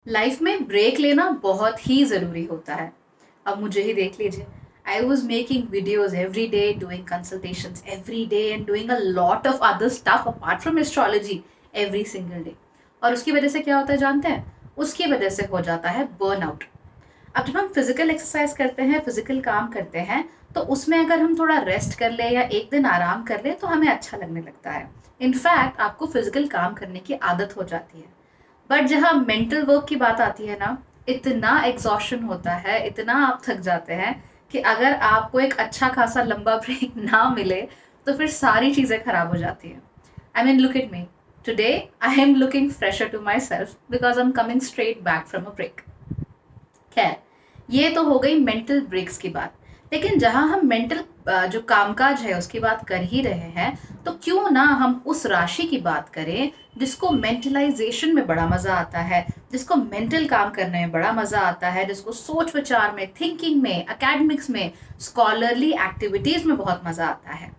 Life में break लेना बहुत ही ज़रूरी होता है। अब मुझे ही देख लीजिए। I was making videos every day, doing consultations every day and doing a lot of other stuff apart from astrology every single day. और उसकी वजह से क्या होता है जानते हैं? उसकी वजह से हो जाता है बर्नआउट। अब जब हम फिजिकल एक्सरसाइज करते हैं, फिजिकल काम करते हैं, तो उसमें अगर हम थोड़ा रेस्ट कर ले या एक दिन आराम कर ले तो हमें अच्छा लगने लगता है। इनफैक्ट आपको फिजिकल काम करने की आदत हो जाती है। बट जहाँ मेंटल वर्क की बात आती है ना, इतना एग्जॉशन होता है, इतना आप थक जाते हैं कि अगर आपको एक अच्छा खासा लंबा ब्रेक ना मिले तो फिर सारी चीज़ें खराब हो जाती हैं। I mean look at me, today I am looking fresher to myself because I am coming straight back from a break. खैर, ये तो हो गई मेंटल ब्रेक्स की बात। लेकिन जहां हम मेंटल जो कामकाज है उसकी बात कर ही रहे हैं, तो क्यों ना हम उस राशि की बात करें जिसको मेंटलाइजेशन में बड़ा मजा आता है, जिसको मेंटल काम करने में बड़ा मजा आता है, जिसको सोच विचार में, थिंकिंग में, एकेडमिक्स में, स्कॉलरली एक्टिविटीज में बहुत मजा आता है।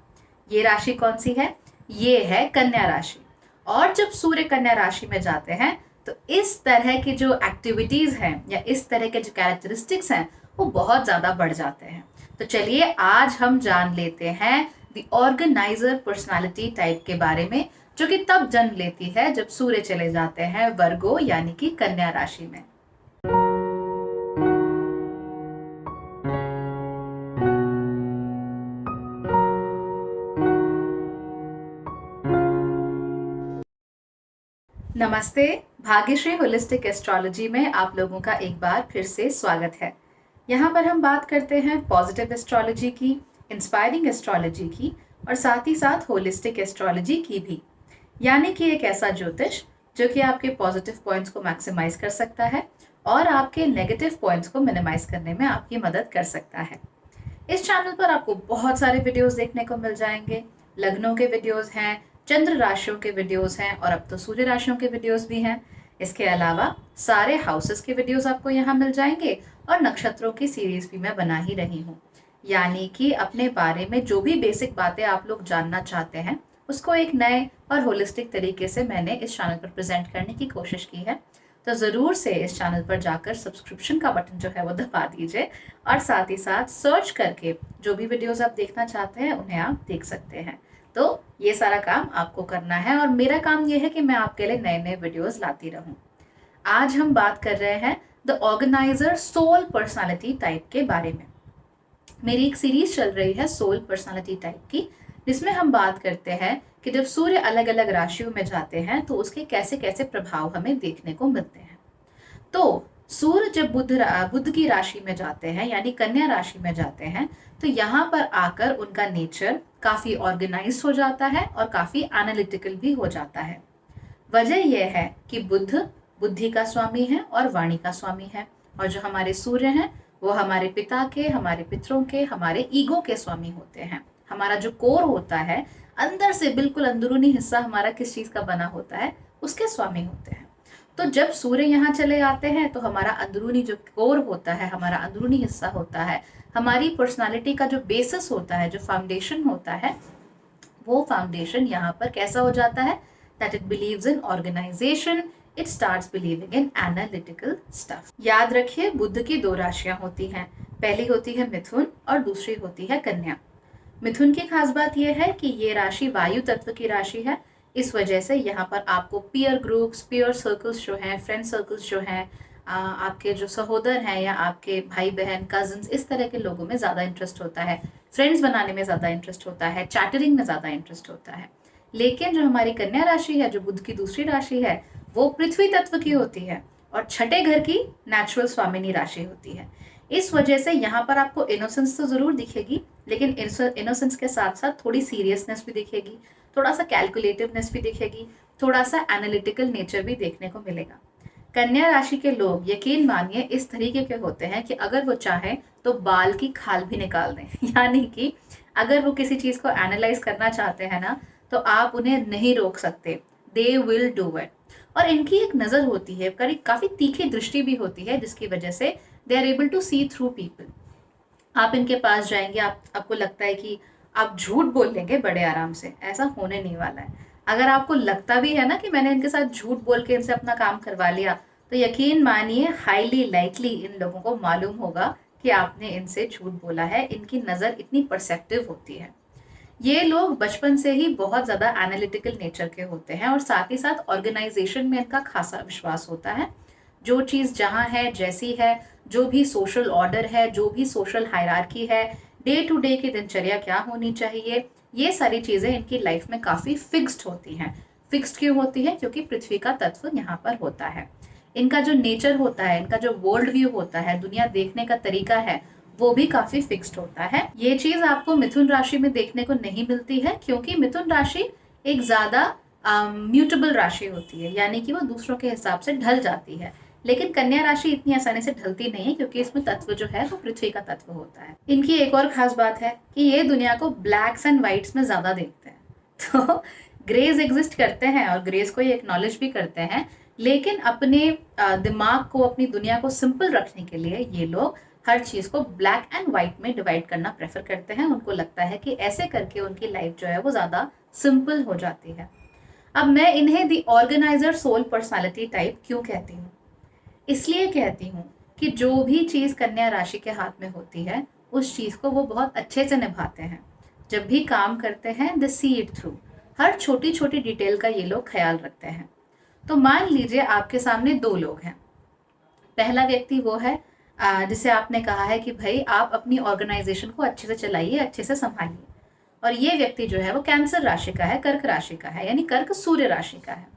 ये राशि कौन सी है? ये है कन्या राशि। और जब सूर्य कन्या राशि में जाते हैं तो इस तरह की जो एक्टिविटीज हैं या इस तरह के जो कैरेक्टरिस्टिक्स हैं वो बहुत ज्यादा बढ़ जाते हैं। तो चलिए आज हम जान लेते हैं द ऑर्गेनाइजर पर्सनालिटी टाइप के बारे में, जो कि तब जन्म लेती है जब सूर्य चले जाते हैं वर्गो यानी कि कन्या राशि में। नमस्ते। भाग्यश्री होलिस्टिक एस्ट्रोलॉजी में आप लोगों का एक बार फिर से स्वागत है। यहाँ पर हम बात करते हैं पॉजिटिव एस्ट्रोलॉजी की, इंस्पायरिंग एस्ट्रोलॉजी की और साथ ही साथ होलिस्टिक एस्ट्रोलॉजी की भी। यानी कि एक ऐसा ज्योतिष जो कि आपके पॉजिटिव पॉइंट्स को मैक्सिमाइज कर सकता है और आपके नेगेटिव पॉइंट्स को मिनिमाइज करने में आपकी मदद कर सकता है। इस चैनल पर आपको बहुत सारे वीडियोस देखने को मिल जाएंगे। लग्नों के वीडियोस हैं, चंद्र राशियों के वीडियोस हैं और अब तो सूर्य राशियों के वीडियोस भी हैं। इसके अलावा सारे हाउसेस के वीडियोस आपको यहाँ मिल जाएंगे और नक्षत्रों की सीरीज भी मैं बना ही रही हूँ। यानी कि अपने बारे में जो भी बेसिक बातें आप लोग जानना चाहते हैं उसको एक नए और होलिस्टिक तरीके से मैंने इस चैनल पर प्रेजेंट करने की कोशिश की है। तो ज़रूर से इस चैनल पर जाकर सब्सक्रिप्शन का बटन जो है वो दबा दीजिए और साथ ही साथ सर्च करके जो भी वीडियोस आप देखना चाहते हैं उन्हें आप देख सकते हैं। तो ये सारा काम आपको करना है और मेरा काम ये है कि मैं आपके लिए नए नए वीडियोस लाती रहूं। आज हम बात कर रहे हैं the organiser soul personality type के बारे में। मेरी एक सीरीज चल रही है सोल पर्सनालिटी टाइप की, जिसमें हम बात करते हैं कि जब सूर्य अलग अलग राशियों में जाते हैं तो उसके कैसे कैसे प्रभाव हमें देखने को मिलते हैं। तो सूर्य जब बुध की राशि में जाते हैं यानी कन्या राशि में जाते हैं तो यहाँ पर आकर उनका नेचर काफी ऑर्गेनाइज हो जाता है और काफी एनालिटिकल भी हो जाता है। वजह यह है कि बुध बुद्धि का स्वामी है और वाणी का स्वामी है, और जो हमारे सूर्य हैं वो हमारे पिता के, हमारे पितरों के, हमारे ईगो के स्वामी होते हैं। हमारा जो कोर होता है, अंदर से बिल्कुल अंदरूनी हिस्सा हमारा किस चीज का बना होता है, उसके स्वामी होते हैं। तो जब सूर्य यहाँ चले आते हैं तो हमारा अंदरूनी जो कोर होता है, हमारा अंदरूनी हिस्सा होता है, हमारी पर्सनालिटी का जो बेसिस होता है, जो फाउंडेशन होता है, वो फाउंडेशन यहाँ पर कैसा हो जाता है? That it believes in organisation, it starts believing in analytical stuff. याद रखिए बुध की दो राशियां होती हैं, पहली होती है मिथुन और दूसरी होती है कन्या। मिथुन की खास बात यह है कि ये राशि वायु तत्व की राशि है। इस वजह से यहाँ पर आपको पीयर ग्रुप्स, पीयर सर्कल्स जो हैं, फ्रेंड सर्कल्स जो हैं, आपके जो सहोदर हैं या आपके भाई बहन, कजिन्स, इस तरह के लोगों में ज़्यादा इंटरेस्ट होता है। फ्रेंड्स बनाने में ज़्यादा इंटरेस्ट होता है, चैटरिंग में ज़्यादा इंटरेस्ट होता है। लेकिन जो हमारी कन्या राशि है, जो बुध की दूसरी राशि है, वो पृथ्वी तत्व की होती है और छठे घर की नेचुरल स्वामिनी राशि होती है। इस वजह से यहाँ पर आपको इनोसेंस तो जरूर दिखेगी, लेकिन इनोसेंस के साथ साथ थोड़ी सीरियसनेस भी दिखेगी, थोड़ा सा कैलकुलेटिवनेस भी दिखेगी, थोड़ा सा एनालिटिकल नेचर भी देखने को मिलेगा। कन्या राशि के लोग यकीन मानिए इस तरीके के होते हैं कि अगर वो चाहें तो बाल की खाल भी निकाल दें यानी कि अगर वो किसी चीज को एनालाइज करना चाहते हैं ना, तो आप उन्हें नहीं रोक सकते। They will do it. और इनकी एक नजर होती है, काफी तीखी दृष्टि भी होती है, जिसकी वजह से they are able to see through people. आप इनके पास जाएंगे, आपको लगता है कि आप झूठ बोल लेंगे बड़े आराम से, ऐसा होने नहीं वाला है। अगर आपको लगता भी है ना कि मैंने इनके साथ झूठ बोल के इनसे अपना काम करवा लिया, तो यकीन मानिए हाईली लाइकली इन लोगों को मालूम होगा कि आपने इनसे झूठ बोला है। इनकी नज़र इतनी परसेप्टिव होती है। ये लोग बचपन से ही बहुत ज़्यादा एनालिटिकल नेचर के होते हैं और साथ ही साथ ऑर्गेनाइजेशन में इनका खासा विश्वास होता है। जो चीज़ जहाँ है जैसी है, जो भी सोशल ऑर्डर है, जो भी सोशल हायरार्की है, डे टू डे की दिनचर्या क्या होनी चाहिए, ये सारी चीज़ें इनकी लाइफ में काफ़ी फिक्स्ड होती हैं। फिक्स्ड क्यों होती है? क्योंकि पृथ्वी का तत्व यहाँ पर होता है। इनका जो नेचर होता है, इनका जो वर्ल्ड व्यू होता है, दुनिया देखने का तरीका है, वो भी काफी फिक्स्ड होता है। ये चीज आपको मिथुन राशि में देखने को नहीं मिलती है, क्योंकि मिथुन राशि एक ज्यादा म्यूटेबल राशि होती है, यानी कि वो दूसरों के हिसाब से ढल जाती है। लेकिन कन्या राशि इतनी आसानी से ढलती नहीं है, क्योंकि इसमें तत्व जो है वो पृथ्वी का तत्व होता है। इनकी एक और खास बात है कि ये दुनिया को ब्लैक्स एंड व्हाइट्स में ज्यादा देखते हैं। तो ग्रेज एग्जिस्ट करते हैं और ग्रेज को ये एक्नॉलेज भी करते हैं, लेकिन अपने दिमाग को, अपनी दुनिया को सिंपल रखने के लिए ये लोग हर चीज को ब्लैक एंड व्हाइट में डिवाइड करना प्रेफर करते हैं। उनको लगता है कि ऐसे करके उनकी लाइफ जो है वो ज्यादा सिंपल हो जाती है। अब मैं इन्हें दी ऑर्गेनाइजर सोल पर्सनालिटी टाइप क्यों कहती हूँ? इसलिए कहती हूँ कि जो भी चीज कन्या राशि के हाथ में होती है, उस चीज को वो बहुत अच्छे से निभाते हैं। जब भी काम करते हैं दे सी इट थ्रू। हर छोटी छोटी डिटेल का ये लोग ख्याल रखते हैं। तो मान लीजिए आपके सामने दो लोग हैं। पहला व्यक्ति वो है जिसे आपने कहा है कि भाई आप अपनी ऑर्गेनाइजेशन को अच्छे से चलाइए, अच्छे से संभालिए। और ये व्यक्ति जो है वो कैंसर राशि का है, कर्क राशि का है, यानी कर्क सूर्य राशि का है।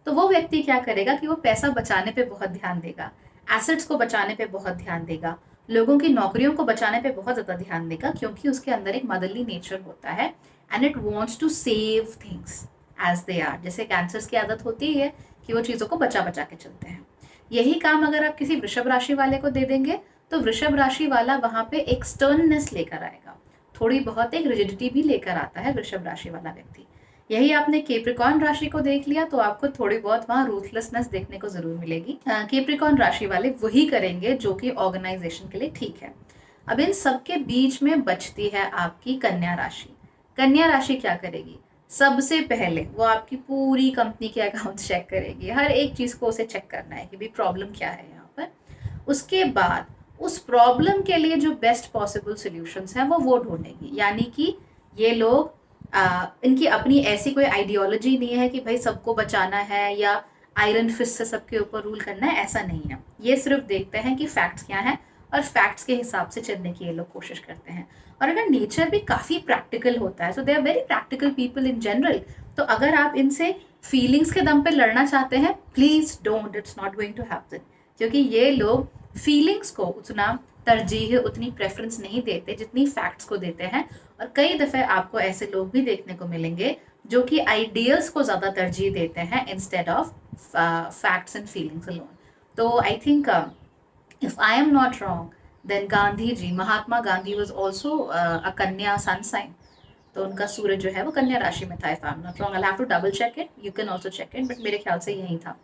तो वो व्यक्ति क्या करेगा कि वो पैसा बचाने पे बहुत ध्यान देगा, एसेट्स को बचाने पे बहुत ध्यान देगा, लोगों की नौकरियों को बचाने पे बहुत ज्यादा ध्यान देगा, क्योंकि उसके अंदर एक मदरली नेचर होता है and it wants to save things as they are. जैसे कैंसर्स की आदत होती है कि वो चीजों को बचा बचा के चलते हैं। यही काम अगर आप किसी वृषभ राशि वाले को दे देंगे, तो वृषभ राशि वाला वहां पे एक स्टर्ननेस लेकर आएगा, थोड़ी बहुत एक रिजिडिटी भी लेकर आता है वृषभ राशि वाला व्यक्ति। यही आपने केप्रिकॉन राशि को देख लिया तो आपको थोड़ी बहुत वहां रूथलेसनेस देखने को जरूर मिलेगी। केप्रिकॉन राशि वाले वही करेंगे जो कि ऑर्गेनाइजेशन के लिए ठीक है। अब इन सबके बीच में बचती है आपकी कन्या राशि। कन्या राशि क्या करेगी? सबसे पहले वो आपकी पूरी कंपनी के अकाउंट चेक करेगी, हर एक चीज को उसे चेक करना है कि भाई प्रॉब्लम क्या है यहाँ पर। उसके बाद उस प्रॉब्लम के लिए जो बेस्ट पॉसिबल सॉल्यूशंस हैं वो ढूंढेगी। यानी कि ये लोग इनकी अपनी ऐसी कोई आइडियोलॉजी नहीं है कि भाई सबको बचाना है या आयरन फिस्ट से सबके ऊपर रूल करना है, ऐसा नहीं है। ये सिर्फ देखते हैं कि फैक्ट्स क्या हैं और फैक्ट्स के हिसाब से चलने की ये लोग कोशिश करते हैं। और अगर नेचर भी काफ़ी प्रैक्टिकल होता है, so they are very practical people in general. तो अगर आप इनसे फीलिंग्स के दम पे लड़ना चाहते हैं, please don't, it's not going to happen. क्योंकि ये लोग फीलिंग्स को उतना तरजीह, उतनी प्रेफरेंस नहीं देते जितनी फैक्ट्स को देते हैं। और कई दफ़े आपको ऐसे लोग भी देखने को मिलेंगे जो कि आइडियल्स को ज़्यादा तरजीह देते हैं instead of facts and feelings alone. तो I think if I am not wrong, then Gandhi ji, Mahatma Gandhi was also a कन्या sun sign। तो उनका सूर्य जो है वो कन्या राशि में था। if I'm not wrong, I'll have to double check it, you can also check it, but मेरे ख्याल से यही था।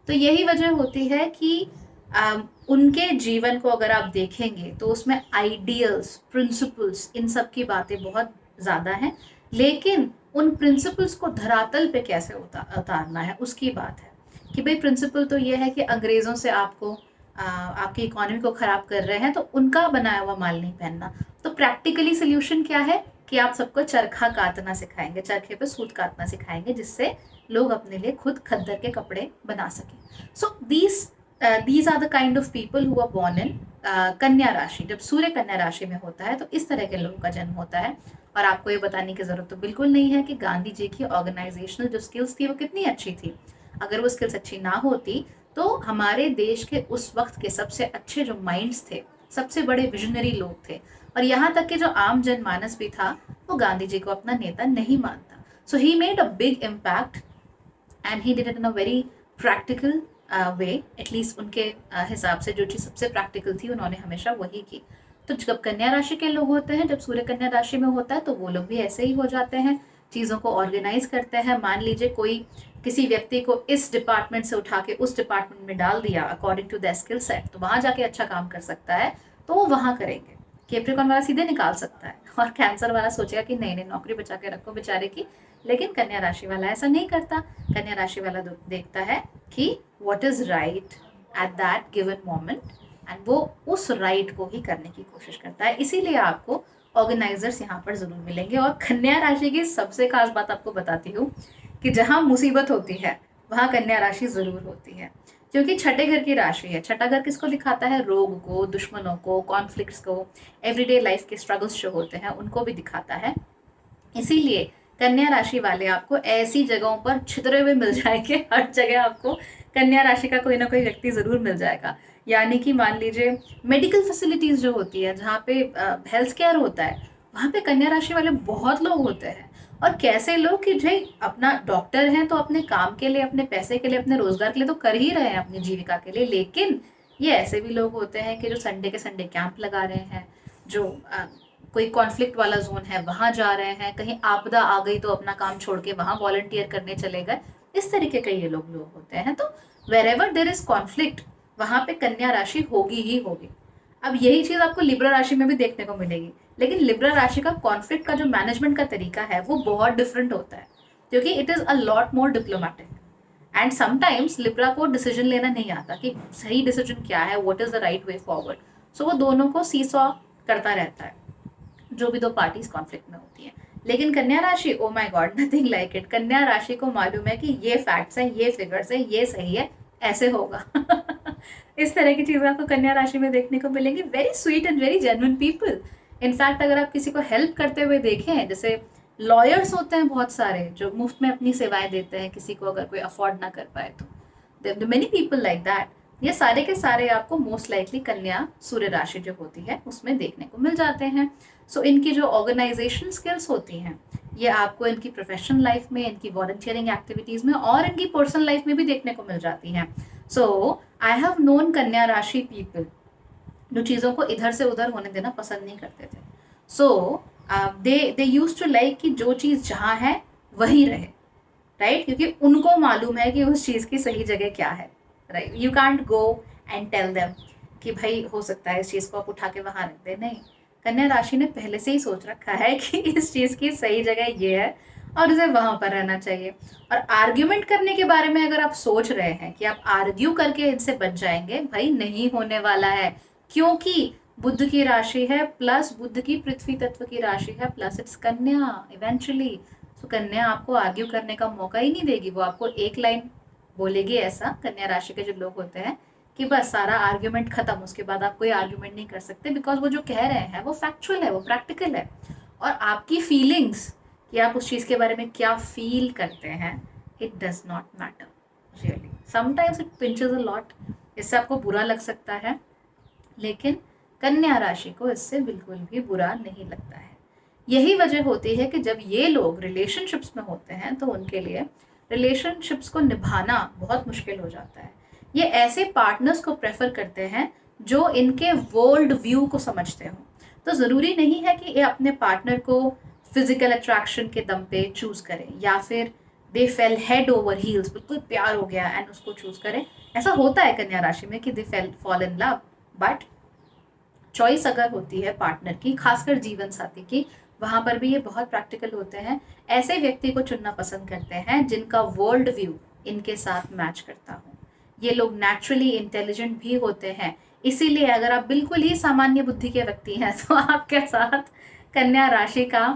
तो यही वजह होती है कि उनके जीवन को अगर आप देखेंगे तो उसमें आइडियल्स, प्रिंसिपल्स, इन सब की बातें बहुत ज़्यादा हैं, लेकिन उन प्रिंसिपल्स को धरातल पे कैसे उतारना है उसकी बात है। कि भाई प्रिंसिपल तो ये है कि अंग्रेज़ों से आपको आपकी इकोनॉमी को ख़राब कर रहे हैं तो उनका बनाया हुआ माल नहीं पहनना। तो प्रैक्टिकली सोल्यूशन क्या है कि आप सबको चरखा काटना सिखाएंगे, चरखे पे सूत काटना सिखाएंगे, जिससे लोग अपने लिए खुद खद्दर के कपड़े बना सकें। So these are the kind of people who are born in कन्या राशि। जब सूर्य कन्या राशि में होता है तो इस तरह के लोगों का जन्म होता है। और आपको ये बताने की ज़रूरत तो बिल्कुल नहीं है कि गांधी जी की ऑर्गेनाइजेशनल जो स्किल्स थी वो कितनी अच्छी थी। अगर वो स्किल्स अच्छी ना होती तो हमारे देश के उस वक्त के सबसे अच्छे जो माइंड्स थे, सबसे बड़े विजनरी लोग थे, और यहाँ तक कि जो आम जनमानस भी था, वो गांधी जी को अपना नेता नहीं मानता। So he made a big impact and he did it in a very practical way. At least उनके हिसाब से जो चीज़ सबसे प्रैक्टिकल थी उन्होंने हमेशा वही की। तो जब कन्या राशि के लोग होते हैं, जब सूर्य कन्या राशि में होता है, तो वो लोग भी ऐसे ही हो जाते हैं, चीज़ों को ऑर्गेनाइज करते हैं। मान लीजिए कोई किसी व्यक्ति को इस डिपार्टमेंट से उठा के उस डिपार्टमेंट में डाल दिया according to the skill set, तो वहां जाके अच्छा काम कर सकता है तो वो वहां करेंगे। कैप्रिकॉर्न वाला सीधे निकाल सकता है और कैंसर वाला सोचेगा कि नहीं नहीं नौकरी बचा के रखो बेचारे की। लेकिन कन्या राशि वाला ऐसा नहीं करता। कन्या राशि वाला देखता है कि what is right, at that given moment, and वो उस राइट को ही करने की कोशिश करता है। इसीलिए आपको ऑर्गेनाइजर्स यहाँ पर जरूर मिलेंगे। और कन्या राशि की सबसे खास बात आपको बताती हूँ कि जहाँ मुसीबत होती है वहाँ कन्या राशि जरूर होती है, क्योंकि छठे घर की राशि है। छठा घर किसको दिखाता है? रोग को, दुश्मनों को, कॉन्फ्लिक्ट्स को, एवरीडे लाइफ के स्ट्रगल्स जो होते हैं उनको भी दिखाता है। इसीलिए कन्या राशि वाले आपको ऐसी जगहों पर छितरे हुए मिल जाएंगे, हर जगह आपको कन्या राशि का कोई ना कोई व्यक्ति जरूर मिल जाएगा। यानी कि मान लीजिए मेडिकल फैसिलिटीज जो होती है, जहाँ पे हेल्थ केयर होता है, वहाँ पे कन्या राशि वाले बहुत लोग होते हैं। और कैसे लोग कि भाई अपना डॉक्टर हैं तो अपने काम के लिए, अपने पैसे के लिए, अपने रोजगार के लिए तो कर ही रहे हैं, अपनी जीविका के लिए, लेकिन ये ऐसे भी लोग होते हैं कि जो संडे के संडे कैंप लगा रहे हैं, जो कोई कॉन्फ्लिक्ट वाला जोन है वहां जा रहे हैं, कहीं आपदा आ गई तो अपना काम छोड़ के वहां वॉलंटियर करने चले गए। इस तरीके के ये लोग होते हैं। तो wherever there is conflict, वहां पे कन्या राशि होगी ही होगी। अब यही चीज आपको लिब्रा राशि में भी देखने को मिलेगी, लेकिन लिब्रा राशि का कॉन्फ्लिक्ट का जो मैनेजमेंट का तरीका है वो बहुत डिफरेंट होता है, क्योंकि it is a lot more diplomatic. And sometimes Libra को डिसीजन लेना नहीं आता कि सही डिसीजन क्या है, what is the right way forward. So वो दोनों को सीसॉ करता रहता है, जो भी दो पार्टीज कॉन्फ्लिक्ट में होती है। लेकिन कन्या राशि, oh my God, nothing like it. कन्या राशि को मालूम है कि ये फैक्ट्स है, ये फिगर्स है, ये सही है, ऐसे होगा। इस तरह की चीजें आपको कन्या राशि में देखने को मिलेंगी। Very sweet and very genuine people. In fact अगर आप किसी को हेल्प करते हुए देखें, जैसे लॉयर्स होते हैं बहुत सारे जो मुफ्त में अपनी सेवाएं देते हैं किसी को अगर कोई अफोर्ड ना कर पाए तो, there many people like that. ये सारे के सारे आपको मोस्ट लाइकली कन्या सूर्य राशि जो होती है उसमें देखने को मिल जाते हैं। सो इनकी जो ऑर्गेनाइजेशन स्किल्स होती हैं ये आपको इनकी प्रोफेशनल लाइफ में, इनकी वॉलंटियरिंग एक्टिविटीज में और इनकी पर्सनल लाइफ में भी देखने को मिल जाती हैं। सो आई हैव नोन कन्या राशि पीपल जो चीज़ों को इधर से उधर होने देना पसंद नहीं करते थे। सो दे यूज टू लाइक कि जो चीज़ जहाँ है वही रहे, राइट? क्योंकि उनको मालूम है कि उस चीज़ की सही जगह क्या है, right? You can't go and tell them कि भाई हो सकता है इस चीज़ को आप उठा के वहाँ रख दे। नहीं, कन्या राशि ने पहले से ही सोच रखा है कि इस चीज़ की सही जगह ये है और उसे वहां पर रहना चाहिए। और आर्ग्यूमेंट करने के बारे में अगर आप सोच रहे हैं कि आप आर्ग्यू करके इनसे बच जाएंगे, भाई नहीं होने वाला है। क्योंकि बुध की राशि है, प्लस बुध की पृथ्वी तत्व की राशि है, प्लस इट्स कन्या इवेंचुअली। तो कन्या आपको आर्ग्यू करने का मौका ही नहीं देगी। वो आपको एक लाइन बोलेगी, ऐसा कन्या राशि के जो लोग होते हैं, कि बस सारा आर्ग्यूमेंट खत्म, उसके बाद आप कोई आर्ग्यूमेंट नहीं कर सकते, बिकॉज वो जो कह रहे हैं वो फैक्चुअल है, वो प्रैक्टिकल है। और आपकी फीलिंग्स, कि आप उस चीज़ के बारे में क्या फील करते हैं, it does not matter really. Sometimes it pinches a lot, इससे आपको बुरा लग सकता है, लेकिन कन्या राशि को इससे बिल्कुल भी बुरा नहीं लगता है। यही वजह होती है कि जब ये लोग रिलेशनशिप्स में होते हैं तो उनके लिए रिलेशनशिप्स को निभाना बहुत मुश्किल हो जाता है। ये ऐसे पार्टनर्स को प्रेफर करते हैं जो इनके वर्ल्ड व्यू को समझते हो। तो ज़रूरी नहीं है कि ये अपने पार्टनर को फिजिकल अट्रैक्शन के दम पे चूज करें, या फिर दे फेल हेड ओवर हील्स, बिल्कुल प्यार हो गया एंड उसको चूज करें। ऐसा होता है कन्या राशि में कि they fail fall in love, but choice अगर होती है पार्टनर की, खासकर जीवन साथी की, वहां पर भी ये बहुत प्रैक्टिकल होते हैं। ऐसे व्यक्ति को चुनना पसंद करते हैं जिनका वर्ल्ड व्यू इनके साथ मैच करता हो। ये लोग नेचुरली इंटेलिजेंट भी होते हैं। इसीलिए अगर आप बिल्कुल ही सामान्य बुद्धि के व्यक्ति हैं तो आपके साथ कन्या राशि का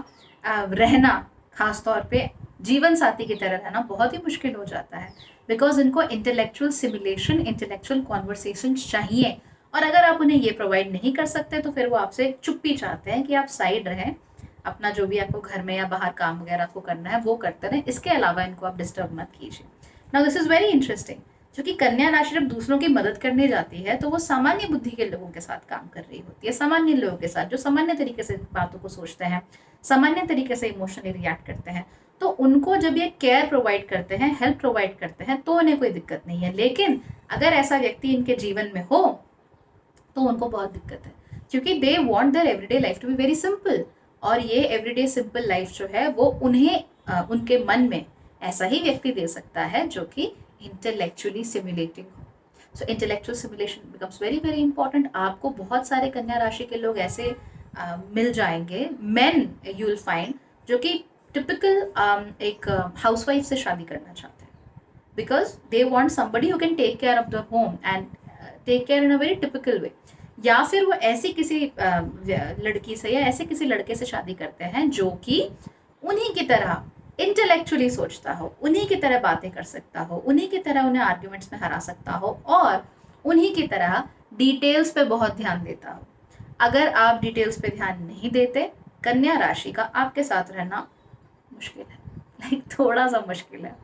रहना, खासतौर पे जीवन साथी की तरह रहना बहुत ही मुश्किल हो जाता है, बिकॉज इनको इंटेलेक्चुअल सिमुलेशन, इंटेलेक्चुअल कॉन्वर्सेशन चाहिए। और अगर आप उन्हें ये प्रोवाइड नहीं कर सकते तो फिर वो आपसे चुप्पी चाहते हैं कि आप साइड रहें, अपना जो भी आपको घर में या बाहर काम वगैरह आपको करना है वो करते रहें, इसके अलावा इनको आप डिस्टर्ब मत कीजिए। Now this is very interesting, क्योंकि कन्या राशि जब दूसरों की मदद करने जाती है तो वो सामान्य बुद्धि के लोगों के साथ काम कर रही होती है, सामान्य लोगों के साथ जो सामान्य तरीके से बातों को सोचते हैं, सामान्य तरीके से इमोशनली रिएक्ट करते हैं। तो उनको जब ये केयर प्रोवाइड करते हैं, हेल्प प्रोवाइड करते हैं, तो उन्हें कोई दिक्कत नहीं है। लेकिन अगर ऐसा व्यक्ति इनके जीवन में हो तो उनको बहुत दिक्कत है, क्योंकि they want their everyday life to be very simple. और ये एवरीडे सिंपल लाइफ जो है वो उन्हें उनके मन में ऐसा ही व्यक्ति दे सकता है जो कि इंटेलेक्चुअली सिमुलेटिंग हो। So intellectual simulation becomes very very important. आपको बहुत सारे कन्या राशि के लोग ऐसे मिल जाएंगे, मेन यू विल फाइंड, जो कि टिपिकल एक हाउसवाइफ से शादी करना चाहते हैं, because they want somebody who can take care of the home and take care in a very typical way, या फिर वो ऐसी किसी लड़की से या ऐसे किसी लड़के से शादी करते हैं जो कि उन्हीं की तरह इंटेलेक्चुअली सोचता हो, उन्हीं की तरह बातें कर सकता हो, उन्हीं की तरह उन्हें आर्ग्यूमेंट्स में हरा सकता हो और उन्हीं की तरह डिटेल्स पे बहुत ध्यान देता हो। अगर आप डिटेल्स पे ध्यान नहीं देते, कन्या राशि का आपके साथ रहना मुश्किल है, लाइक थोड़ा सा मुश्किल है।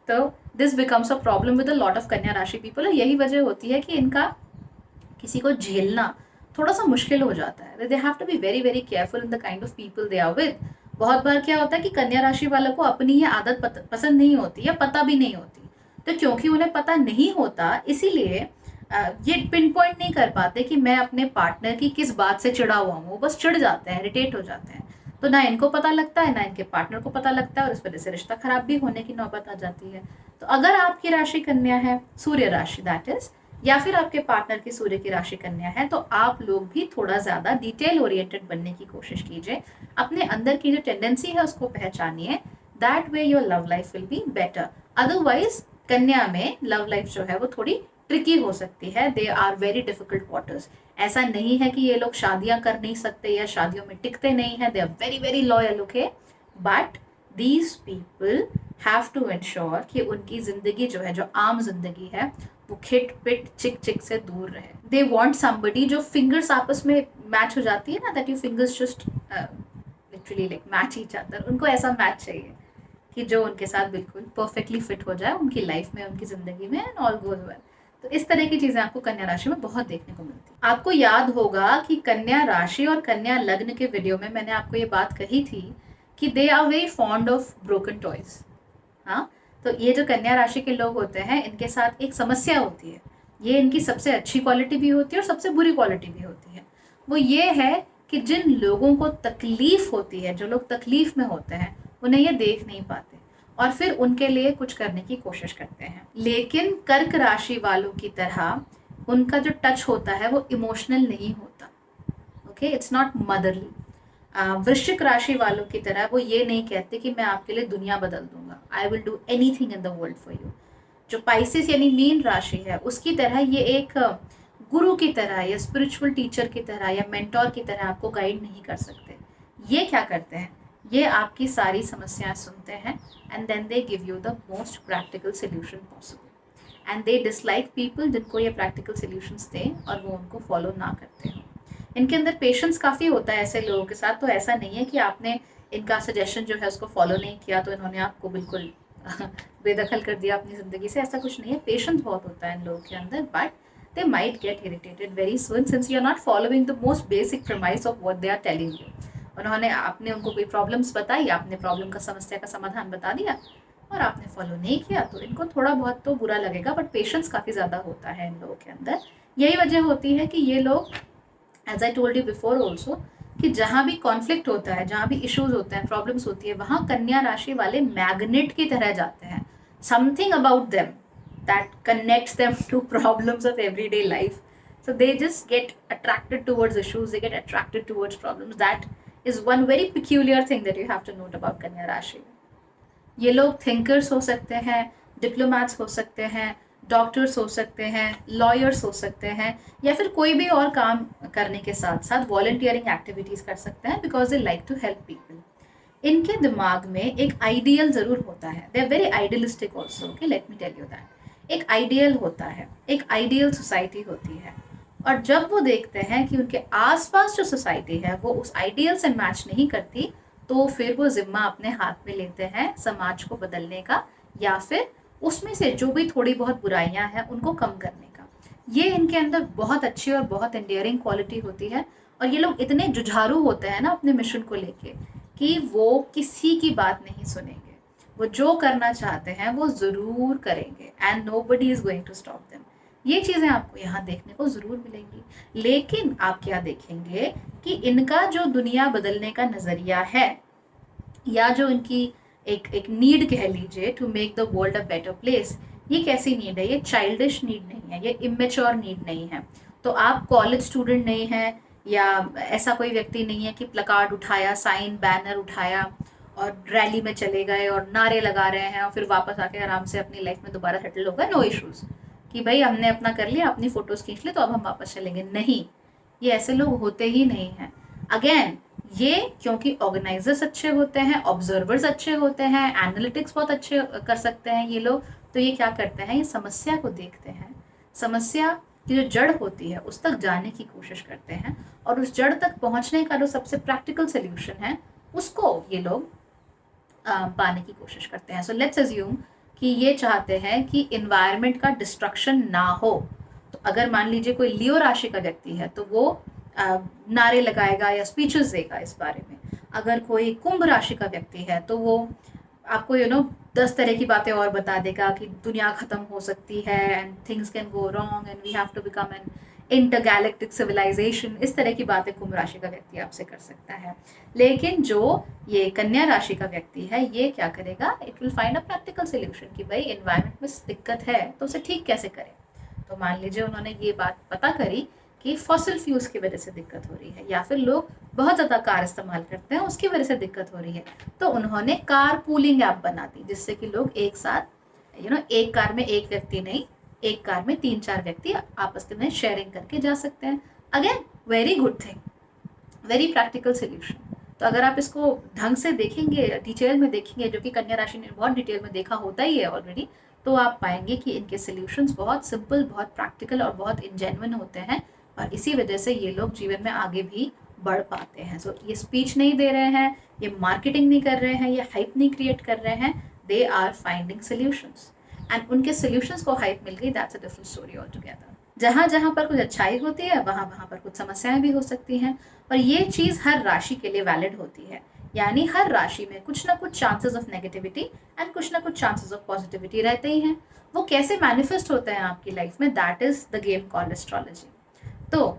तो this becomes a problem with a lot of कन्या राशि पीपल, और यही वजह होती है कि इनका किसी को झेलना थोड़ा सा मुश्किल हो जाता है। They have to be very very careful in the kind of people they are with. बहुत बार क्या होता है कि कन्या राशि वालों को अपनी ये आदत पसंद नहीं होती या पता भी नहीं होती, तो क्योंकि उन्हें पता नहीं होता इसीलिए ये पिन पॉइंट नहीं कर पाते कि मैं अपने पार्टनर की किस बात से चिढ़ा हुआ हूँ। वो बस चिढ़ जाते हैं, इरिटेट हो जाते हैं, तो ना इनको पता लगता है ना इनके पार्टनर को पता लगता है, और इस वजह से रिश्ता खराब भी होने की नौबत आ जाती है। तो अगर आपकी राशि कन्या है, सूर्य राशि दैट इज, या फिर आपके पार्टनर की सूर्य की राशि कन्या है, तो आप लोग भी थोड़ा ज्यादा डिटेल ओरिएंटेड बनने की कोशिश कीजिए। अपने अंदर की जो टेंडेंसी है उसको पहचानिए, that way your love life will be better. Otherwise कन्या में लव लाइफ जो है वो थोड़ी ट्रिकी हो सकती है। They are very difficult waters. ऐसा नहीं है कि ये लोग शादियां कर नहीं सकते या शादियों में टिकते नहीं है, they are very very loyal, okay, but these people have to ensure कि उनकी जिंदगी जो है, जो आम जिंदगी है, वो खिट पिट चिक चिक से दूर रहे। दे वॉन्ट समबडी जो फिंगर्स आपस में मैच हो जाती है ना, that you fingers just literally like match each other. उनको ऐसा मैच चाहिए कि जो उनके साथ बिल्कुल परफेक्टली फिट हो जाए उनकी लाइफ में, उनकी जिंदगी में, एंड ऑल गोज वेल। तो इस तरह की चीजें आपको कन्या राशि में बहुत देखने को मिलती है। आपको याद होगा कि कन्या राशि और कन्या लग्न के वीडियो में मैंने आपको ये बात कही थी कि they are very fond of broken toys. हाँ, तो ये जो कन्या राशि के लोग होते हैं, इनके साथ एक समस्या होती है। ये इनकी सबसे अच्छी क्वालिटी भी होती है और सबसे बुरी क्वालिटी भी होती है। वो ये है कि जिन लोगों को तकलीफ होती है, जो लोग तकलीफ में होते हैं, उन्हें ये देख नहीं पाते और फिर उनके लिए कुछ करने की कोशिश करते हैं। लेकिन कर्क राशि वालों की तरह उनका जो टच होता है वो इमोशनल नहीं होता, ओके, इट्स नॉट मदरली। वृश्चिक राशि वालों की तरह वो ये नहीं कहते कि मैं आपके लिए दुनिया बदल दूंगा, I will do anything in the world for you. जो पाइसिस यानी मीन राशि है, उसकी तरह ये एक गुरु की तरह या स्पिरिचुअल टीचर की तरह या मेंटोर की तरह आपको गाइड नहीं कर सकते। ये क्या करते हैं, ये आपकी सारी समस्याएं सुनते हैं and then they give you the most practical solution possible, and they dislike people जिनको ये प्रैक्टिकल सोल्यूशंस दें और वो उनको फॉलो ना करते हो। इनके अंदर पेशेंस काफ़ी होता है ऐसे लोगों के साथ। तो ऐसा नहीं है कि आपने इनका सजेशन जो है उसको फॉलो नहीं किया तो इन्होंने आपको बिल्कुल बेदखल कर दिया अपनी ज़िंदगी से, ऐसा कुछ नहीं है। पेशेंस बहुत होता है इन लोगों के अंदर, but they might get irritated very soon since you are not following the most basic premise of what they are telling you. उन्होंने आपने उनको कोई प्रॉब्लम्स बताई, आपने प्रॉब्लम का समस्या का समाधान बता दिया और आपने फॉलो नहीं किया, तो इनको थोड़ा बहुत तो बुरा लगेगा, बट पेशेंस काफ़ी ज़्यादा होता है इन लोगों के अंदर। यही वजह होती है कि ये लोग, as I told you before also, कि जहाँ भी कॉन्फ्लिक्ट होता है, जहाँ भी इश्यूज होते हैं, प्रॉब्लम्स होती है, वहाँ कन्या राशि वाले मैग्नेट की तरह जाते हैं। Something about them that connects them to problems of everyday life, so they just get attracted towards issues, they get attracted towards problems. That is one very peculiar thing that you have to note about Kanya Rashi. ये लोग thinkers हो सकते हैं, diplomats हो सकते हैं, doctors हो सकते हैं, लॉयर्स हो सकते हैं, या फिर कोई भी और काम करने के साथ साथ वॉलंटियरिंग एक्टिविटीज़ कर सकते हैं, because they like to help people. इनके दिमाग में एक आइडियल ज़रूर होता है, they are very idealistic also, okay, let me tell you that. एक आइडियल होता है, एक आइडियल सोसाइटी होती है, और जब वो देखते हैं कि उनके आसपास जो सोसाइटी है वो उस आइडियल से मैच नहीं करती, तो फिर वो जिम्मा अपने हाथ में लेते हैं समाज को बदलने का, या फिर उसमें से जो भी थोड़ी बहुत बुराइयां हैं उनको कम करने का। ये इनके अंदर बहुत अच्छी और बहुत एंडियरिंग क्वालिटी होती है, और ये लोग इतने जुझारू होते हैं ना अपने मिशन को लेके कि वो किसी की बात नहीं सुनेंगे। वो जो करना चाहते हैं वो ज़रूर करेंगे, and nobody is going to stop them. ये चीज़ें आपको यहाँ देखने को ज़रूर मिलेंगी। लेकिन आप क्या देखेंगे कि इनका जो दुनिया बदलने का नज़रिया है, या जो इनकी एक नीड कह लीजिए, to make the world a better place, ये कैसी नीड है, ये चाइल्डिश नीड नहीं है, ये इमेच्योर नीड नहीं है। तो आप कॉलेज स्टूडेंट नहीं है, या ऐसा कोई व्यक्ति नहीं है कि प्लकार्ड उठाया, साइन बैनर उठाया और रैली में चले गए और नारे लगा रहे हैं और फिर वापस आके आराम से अपनी लाइफ में दोबारा सेटल हो गए, नो इश्यूज, कि भाई हमने अपना कर लिया, अपनी फोटोज खींच ली तो अब हम वापस चलेंगे। नहीं, ये ऐसे लोग होते ही नहीं हैं। अगेन, ये क्योंकि ऑर्गेनाइजर्स अच्छे होते हैं, ऑब्जर्वर्स अच्छे होते हैं, एनालिटिक्स बहुत अच्छे कर सकते हैं ये लोग, तो ये क्या करते हैं, ये समस्या को देखते हैं, समस्या की जो जड़ होती है उस तक जाने की कोशिश करते हैं, और उस जड़ तक पहुंचने का जो सबसे प्रैक्टिकल सोल्यूशन है उसको ये लोग पाने की कोशिश करते हैं। सो लेट्स अज्यूम कि ये चाहते हैं कि इन्वायरमेंट का डिस्ट्रक्शन ना हो। तो अगर मान लीजिए कोई लियो राशि का व्यक्ति है तो वो नारे लगाएगा या स्पीचेस देगा इस बारे में। अगर कोई कुंभ राशि का व्यक्ति है तो वो आपको 10 तरह की बातें और बता देगा कि दुनिया खत्म हो सकती है and things can go wrong and we have to become an intergalactic civilisation. इस तरह की बातें कुंभ राशि का व्यक्ति आपसे कर सकता है। लेकिन जो ये कन्या राशि का व्यक्ति है ये क्या करेगा, it will find a practical solution कि भाई एनवायरनमेंट में दिक्कत है तो उसे ठीक कैसे करें। तो मान लीजिए उन्होंने ये बात पता करी कि फॉसिल फ्यूल्स की वजह से दिक्कत हो रही है या फिर लोग बहुत ज़्यादा कार इस्तेमाल करते हैं उसकी वजह से दिक्कत हो रही है, तो उन्होंने कार पूलिंग ऐप बना दी जिससे कि लोग एक साथ एक कार में एक व्यक्ति नहीं, एक कार में 3-4 व्यक्ति आपस में शेयरिंग करके जा सकते हैं। Again, very good thing, very practical solution. तो अगर आप इसको ढंग से देखेंगे, डिटेल में देखेंगे, जो कि कन्या राशि ने बहुत डिटेल में देखा होता ही है ऑलरेडी, तो आप पाएंगे कि इनके सोल्यूशंस बहुत सिंपल, बहुत प्रैक्टिकल और बहुत इंजेन्युइन होते हैं, और इसी वजह से ये लोग जीवन में आगे भी बढ़ पाते हैं। सो ये स्पीच नहीं दे रहे हैं, ये मार्केटिंग नहीं कर रहे हैं, ये हाइप नहीं क्रिएट कर रहे हैं, they are finding solutions, and उनके सोल्यूशंस को हाइप मिल गई, that's a different story altogether. जहाँ जहाँ पर कुछ अच्छाई होती है वहाँ वहाँ पर कुछ समस्याएं भी हो सकती हैं, और ये चीज़ हर राशि के लिए वैलिड होती है। यानी हर राशि में कुछ ना कुछ चांसेस ऑफ नेगेटिविटी एंड कुछ ना कुछ चांसेस ऑफ पॉजिटिविटी रहते ही हैं। वो कैसे मैनिफेस्ट होते हैं आपकी लाइफ में, that is the game called astrology. तो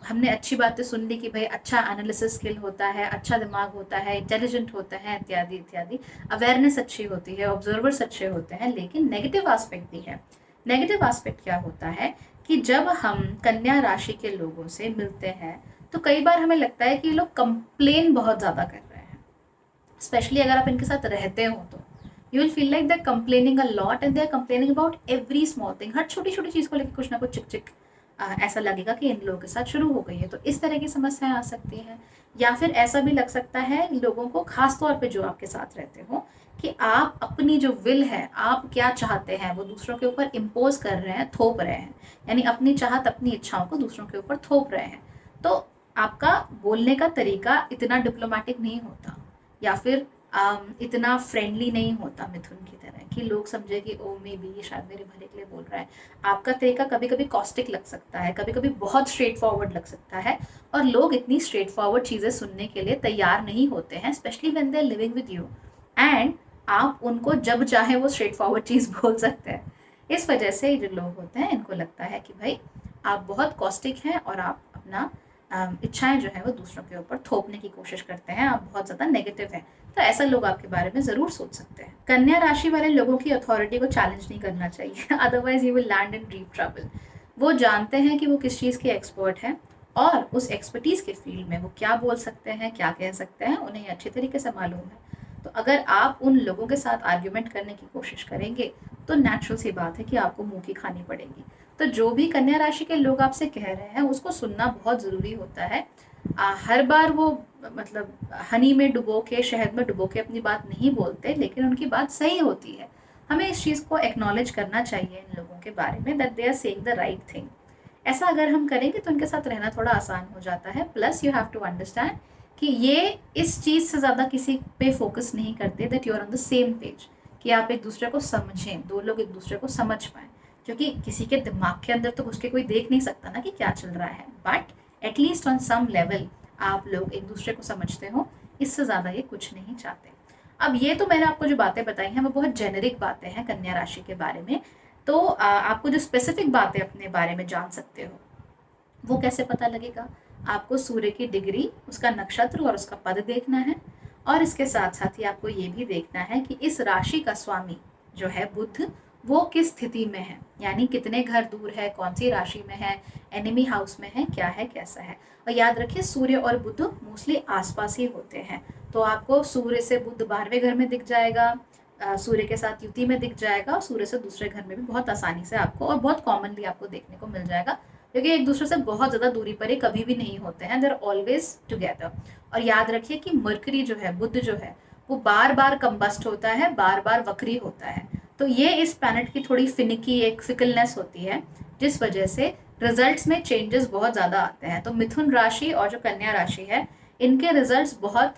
हमने अच्छी बातें सुन ली कि भाई अच्छा एनालिसिस स्किल होता है, अच्छा दिमाग होता है, इंटेलिजेंट होता है, इत्यादि इत्यादि, अवेयरनेस अच्छी होती है, ऑब्जर्वर्स अच्छे होते हैं, लेकिन नेगेटिव एस्पेक्ट भी है। नेगेटिव एस्पेक्ट क्या होता है कि जब हम कन्या राशि के लोगों से मिलते हैं तो कई बार हमें लगता है कि ये लोग कंप्लेन बहुत ज़्यादा कर रहे हैं, स्पेशली अगर आप इनके साथ रहते हो तो you will feel like they complaining a lot and they are complaining about every small thing. हर छोटी छोटी चीज़ को लेकर कुछ ना कुछ चिक चिक ऐसा लगेगा कि इन लोगों के साथ शुरू हो गई है। तो इस तरह की समस्याएं आ सकती हैं, या फिर ऐसा भी लग सकता है लोगों को, खास तौर पे जो आपके साथ रहते हो, कि आप अपनी जो विल है, आप क्या चाहते हैं वो दूसरों के ऊपर इम्पोज कर रहे हैं, थोप रहे हैं, यानी अपनी चाहत, अपनी इच्छाओं को दूसरों के ऊपर थोप रहे हैं। तो आपका बोलने का तरीका इतना डिप्लोमेटिक नहीं होता, या फिर इतना फ्रेंडली नहीं होता मिथुन की तरह कि लोग समझे कि ओ मे बी ये शायद मेरे भले के लिए बोल रहा है। आपका तरीका कभी कभी कॉस्टिक लग सकता है, कभी कभी बहुत स्ट्रेट फॉरवर्ड लग सकता है, और लोग इतनी स्ट्रेट फॉरवर्ड चीज़ें सुनने के लिए तैयार नहीं होते हैं, specially when they are living with you, and आप उनको जब चाहे वो स्ट्रेट फॉरवर्ड चीज़ बोल सकते हैं। इस वजह से जो लोग होते हैं इनको लगता है कि भाई आप बहुत कॉस्टिक हैं और आप अपना इच्छाएं जो है वो दूसरों के ऊपर थोपने की कोशिश करते हैं, आप बहुत ज़्यादा नेगेटिव हैं। तो ऐसा लोग आपके बारे में ज़रूर सोच सकते हैं। कन्या राशि वाले लोगों की अथॉरिटी को चैलेंज नहीं करना चाहिए, otherwise you will land in deep trouble. वो जानते हैं कि वो किस चीज़ के एक्सपर्ट हैं, और उस एक्सपर्टीज़ के फील्ड में वो क्या बोल सकते हैं, क्या कह सकते हैं, उन्हें अच्छी तरीके से मालूम है। तो अगर आप उन लोगों के साथ आर्ग्यूमेंट करने की कोशिश करेंगे तो नेचुरल सी बात है कि आपको मुंह की खानी पड़ेगी। तो जो भी कन्या राशि के लोग आपसे कह रहे हैं उसको सुनना बहुत ज़रूरी होता है। हर बार वो मतलब हनी में डुबो के, शहद में डुबो के अपनी बात नहीं बोलते, लेकिन उनकी बात सही होती है। हमें इस चीज़ को एक्नॉलेज करना चाहिए इन लोगों के बारे में, that they are saying the right thing. ऐसा अगर हम करेंगे तो उनके साथ रहना थोड़ा आसान हो जाता है। Plus you have to understand कि ये इस चीज़ से ज़्यादा किसी पे फोकस नहीं करते, that you are on the same page, कि आप एक दूसरे को समझें, दो लोग एक दूसरे को समझ पाएँ। क्योंकि किसी के दिमाग के अंदर तो घुस के कोई देख नहीं सकता ना कि क्या चल रहा है, but at least on some level आप लोग एक दूसरे को समझते हो, इससे ज़्यादा ये कुछ नहीं चाहते। अब ये तो मैंने आपको जो बातें बताई हैं वो बहुत जेनेरिक बातें हैं कन्या राशि के बारे में। तो आपको जो स्पेसिफिक बातें अपने बारे में जान सकते हो वो कैसे पता लगेगा? आपको सूर्य की डिग्री, उसका नक्षत्र और उसका पद देखना है, और इसके साथ साथ ही आपको ये भी देखना है कि इस राशि का स्वामी जो है बुध, वो किस स्थिति में है, यानी कितने घर दूर है, कौन सी राशि में है, एनिमी हाउस में है, क्या है, कैसा है। और याद रखिए सूर्य और बुध मोस्टली आसपास ही होते हैं, तो आपको सूर्य से बुध 12वें घर में दिख जाएगा, सूर्य के साथ युति में दिख जाएगा और सूर्य से दूसरे घर में भी बहुत आसानी से आपको और बहुत कॉमनली आपको देखने को मिल जाएगा, क्योंकि एक दूसरे से बहुत ज़्यादा दूरी पर ये कभी भी नहीं होते हैं, दे आर ऑलवेज टुगेदर। और याद रखिए कि मरकरी जो है, बुध जो है, वो बार बार कंबस्ट होता है, बार बार वक्री होता है। तो ये इस प्लैनेट की थोड़ी फिनिकी एक फिकलनेस होती है, जिस वजह से रिजल्ट्स में चेंजेस बहुत ज़्यादा आते हैं। तो मिथुन राशि और जो कन्या राशि है, इनके रिजल्ट्स बहुत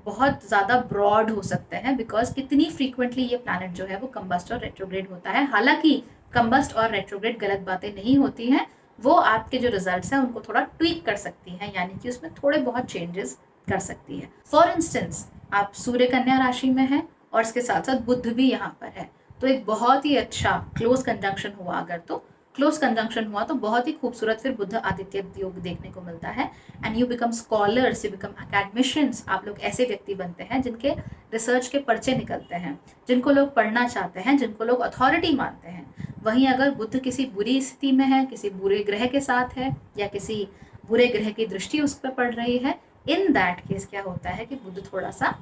बहुत ज़्यादा ब्रॉड हो सकते हैं, बिकॉज कितनी फ्रीक्वेंटली ये प्लैनेट जो है वो कंबस्ट और रेट्रोग्रेड होता है। हालांकि कंबस्ट और रेट्रोग्रेड गलत बातें नहीं होती हैं, वो आपके जो रिजल्ट्स हैं उनको थोड़ा ट्वीक कर सकती हैं, यानी कि उसमें थोड़े बहुत चेंजेस कर सकती है। फॉर इंस्टेंस, आप सूर्य कन्या राशि में हैं और इसके साथ साथ बुध भी यहाँ पर है, तो एक बहुत ही अच्छा क्लोज कंजंक्शन हुआ, अगर तो क्लोज कंजंक्शन हुआ तो बहुत ही खूबसूरत फिर बुध आदित्य योग देखने को मिलता है। And you become scholars, you become academicians. आप लोग ऐसे व्यक्ति बनते हैं जिनके रिसर्च के पर्चे निकलते हैं, जिनको लोग पढ़ना चाहते हैं, जिनको लोग अथॉरिटी मानते हैं। वहीं अगर बुध किसी बुरी स्थिति में है, किसी बुरे ग्रह के साथ है, या किसी बुरे ग्रह की दृष्टि उस पर पड़ रही है, इन दैट केस क्या होता है कि बुध थोड़ा सा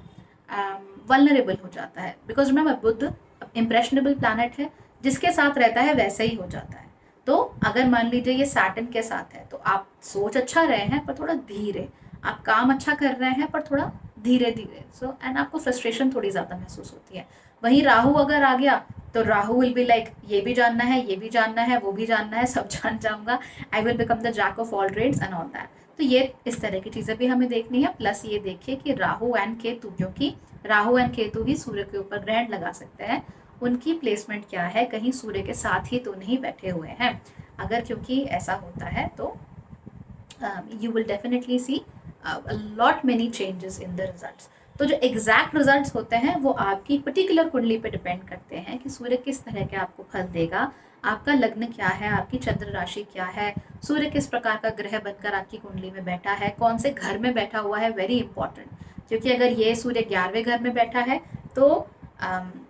वल्नरेबल हो जाता है, because remember Budh impressionable planet है, जिसके साथ रहता है वैसे ही हो जाता है। तो अगर मान लीजिए ये सैटर्न के साथ है, तो आप सोच अच्छा रहे हैं पर थोड़ा धीरे, आप काम अच्छा कर रहे हैं पर थोड़ा धीरे धीरे, सो एंड आपको फ्रस्ट्रेशन थोड़ी ज़्यादा महसूस होती है। वहीं राहु अगर आ गया तो राहु विल बी लाइक, ये भी जानना है, ये भी जानना है, वो भी जानना है, सब जान जाऊंगा, I will become the jack of all trades and all that. तो ये इस तरह की चीज़ें भी हमें देखनी है। प्लस ये देखिए कि राहु एंड केतु, क्योंकि राहु एंड केतु ही सूर्य के ऊपर ग्रहण लगा सकते हैं, उनकी प्लेसमेंट क्या है, कहीं सूर्य के साथ ही तो नहीं बैठे हुए हैं। अगर क्योंकि ऐसा होता है तो you will definitely see lot many changes in the results. तो जो एग्जैक्ट रिजल्ट्स होते हैं वो आपकी पर्टिकुलर कुंडली पे डिपेंड करते हैं कि सूर्य किस तरह के आपको फल देगा, आपका लग्न क्या है, आपकी चंद्र राशि क्या है, सूर्य किस प्रकार का ग्रह बनकर आपकी कुंडली में बैठा है, कौन से घर में बैठा हुआ है, वेरी इंपॉर्टेंट। क्योंकि अगर ये सूर्य 11वें घर में बैठा है तो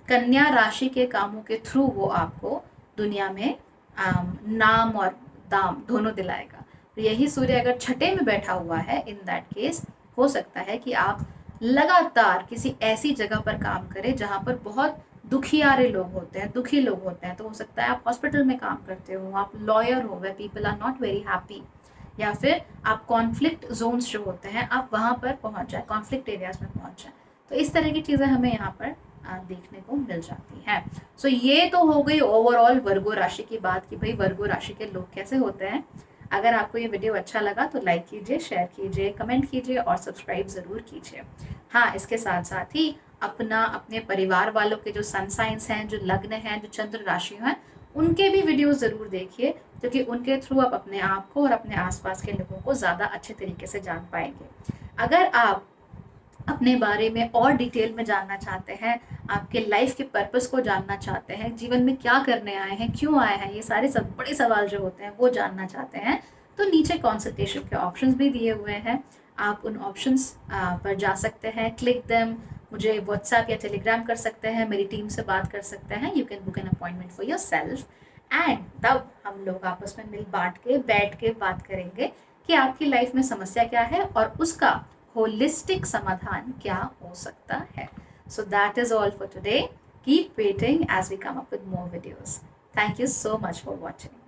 कन्या राशि के कामों के थ्रू वो आपको दुनिया में नाम और दाम दोनों दिलाएगा। तो यही सूर्य अगर छठे में बैठा हुआ है, इन दैट केस हो सकता है कि आप लगातार किसी ऐसी जगह पर काम करें जहाँ पर बहुत दुखियारे लोग होते हैं, दुखी लोग होते हैं। तो हो सकता है आप हॉस्पिटल में काम करते हो, आप लॉयर हो, वे people are not very happy, या फिर आप कॉन्फ्लिक्ट जोन्स जो होते हैं आप वहाँ पर पहुँच जाए, कॉन्फ्लिक्ट एरियाज में पहुँच जाए। तो इस तरह की चीज़ें हमें यहाँ पर देखने को मिल जाती है। सो ये तो हो गई ओवरऑल वर्गो राशि की बात कि भाई वर्गो राशि के लोग कैसे होते हैं। अगर आपको ये वीडियो अच्छा लगा तो लाइक कीजिए, शेयर कीजिए, कमेंट कीजिए और सब्सक्राइब ज़रूर कीजिए। हाँ, इसके साथ साथ ही अपने परिवार वालों के जो सन साइंस हैं, जो लग्न हैं, जो चंद्र राशि हैं, उनके भी वीडियो ज़रूर देखिए, क्योंकि उनके थ्रू आप अपने आप को और अपने आसपास के लोगों को ज़्यादा अच्छे तरीके से जान पाएंगे। अगर आप अपने बारे में और डिटेल में जानना चाहते हैं, आपके लाइफ के पर्पस को जानना चाहते हैं, जीवन में क्या करने आए हैं, क्यों आए हैं, ये सारे सब बड़े सवाल जो होते हैं वो जानना चाहते हैं, तो नीचे कंसल्टेशन के ऑप्शंस भी दिए हुए हैं। आप उन ऑप्शंस पर जा सकते हैं, क्लिक देम, मुझे व्हाट्सएप या टेलीग्राम कर सकते हैं, मेरी टीम से बात कर सकते हैं। You can book an appointment for your self and तब हम लोग आपस में मिल बांट के बैठ के बात करेंगे कि आपकी लाइफ में समस्या क्या है और उसका होलिस्टिक समाधान क्या हो सकता है। So that is all for today. Keep waiting as we come up with more videos. Thank you so much for watching.